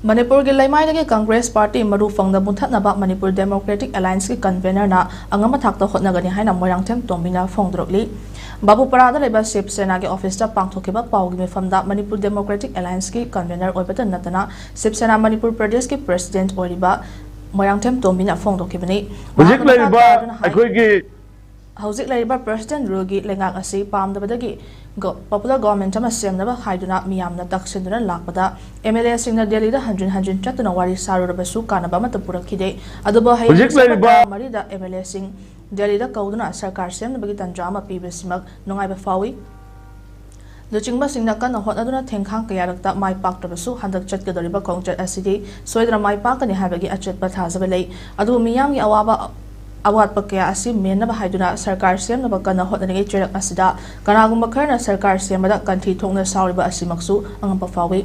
Manipur की leimaidagi Congress Party maru fangna muthatkani Manipur Democratic Alliance की convener na angama thakta hotnagani haina Moirangthem Tombi na phongdrokli Babu Parada leba Sip Sena के office ता पांगथोकिबा पाउगी मिफमदा Manipur Democratic Alliance की convener ओइबता नतना Sip Sena Manipur Pradesh की president ओइबा Moirangthem Tombi na phongdokibani Hujik laiba akhoi ki Hujik laiba president rugi lengak asi pamdabadagi Popular government ama semnaba haiduna miyamna daksinduna lakpada MLA singna Delhi da hanjin chatuna wari sarurabasu kanaba mata purakhide aduba hayba marida MLA sing Delhi da kauduna sarkar semnabagi tanjama pibesimak nungaiba fawi Luchingba singna kana hotaduna thengkhang kayarakta mai paktabasu handak chatgadoriba kongchat asidi soidra mai pakani habagi achetba thazabelei adu miyamgi awat pakya asi menna haiduna sarkar semna kana hotnagi cherak asida kanagumba kharna sarkar semada kanthi thongna sauriba asimaksu angamba fawi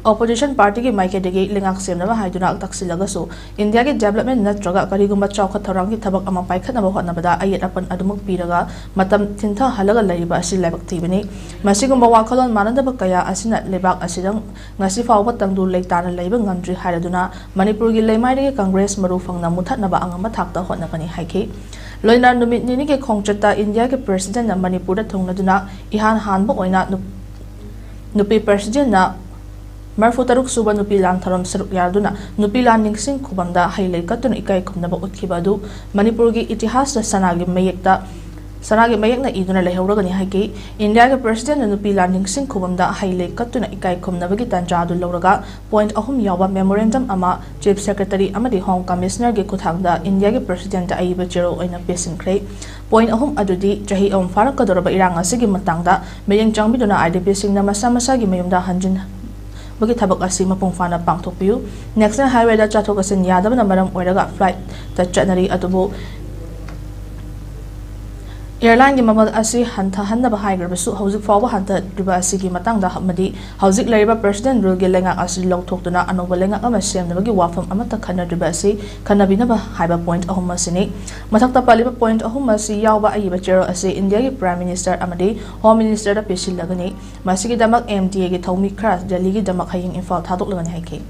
opposition party ki maikadegi lingak semna haiduna taksilagasu India ki development natraga karigumba chawkha tharang ki thabak ama paikhatna hotnabada ayet apan adumuk piraga matam thintha halaga laiba asi laibak tibani masigumba wakhalon manadaba kaya asina lebak asidang ngasi fawba tangdu leitana leiba ngamdri hairaduna Manipur gi leimaidagi Congress maru fangna muthatnaba angama thakta hotnakani haiki loina numit nini ke khongchata India ke president na Manipur da thongnaduna ihan hanba oina nupi president na Marfu taruk suba nupi lang tharam saruk yarduna nupi lan ningsing khubamda hailai katun ikai khumnaba utkibadu Manipur gi itihas da sanagi mayekna iduna lehauragani haiki India ke president nupi lan ningsing khubamda hailai katuna ikai khumnabagi tanjadu lawraga point ahum yawa memorandum ama chief secretary amadi home commissioner ge kuthangda India ke president aiba chero oina pesinkhre point ahum adudi jahi om farakadoraba irang asigi matangda meyeng changbiduna IDP singna masa gi mayumda hanjin bagi thabak asi mapung fana pangthokpiu next highway da chathokasin yadabana maram oiraga flight ta chatnari adubu airline gi mamal asi hantha hanna bahaigrabasu hauzik fawa hantha riba asi gi matangda hamadi hauzik laiba president rule gi lenga asi longthokduna anoba lenga ama semnabagi wafam amata khana riba asi khanabina ba haiba point ahum asini mathakta paliba point ahum asi yawba aiba chero asi India gi prime minister amadi home minister da pesilagani masigi damak MTA gi thomi khras Delhi gi damak haying infal thadok lagani haiki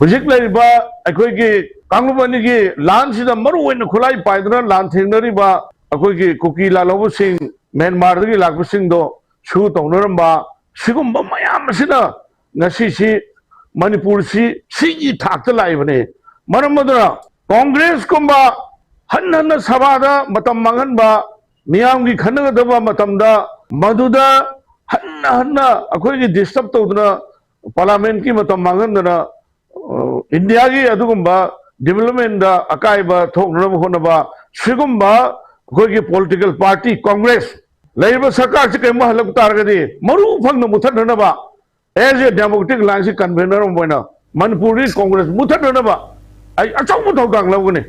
hujik laiba akhoi ki kanglubani gi lan sida maru oina khulai paiduna lan thengnari ba akhoi ki kuki lalobu sing Myanmar gi lakbu sing do chu tongnoramba sigumba mayam sina ngasi si Manipur si gi thakta laibane maramadura Congress kumba hanna sabada matam manganba miyam gi khannagadaba matamda maduda hanna akhoi gi disturb tawduna parliament ki matam mangandana India gi adugumba development da akaiba thoknaba honaba sigumba कोई political party Congress Laiba सरकार से कहीं महलक तारगदी मरु फंग मुथनबा as a democratic line से convener Moina Manipuri Congress मुथनबा आई अचौ मुथौ गांगलबने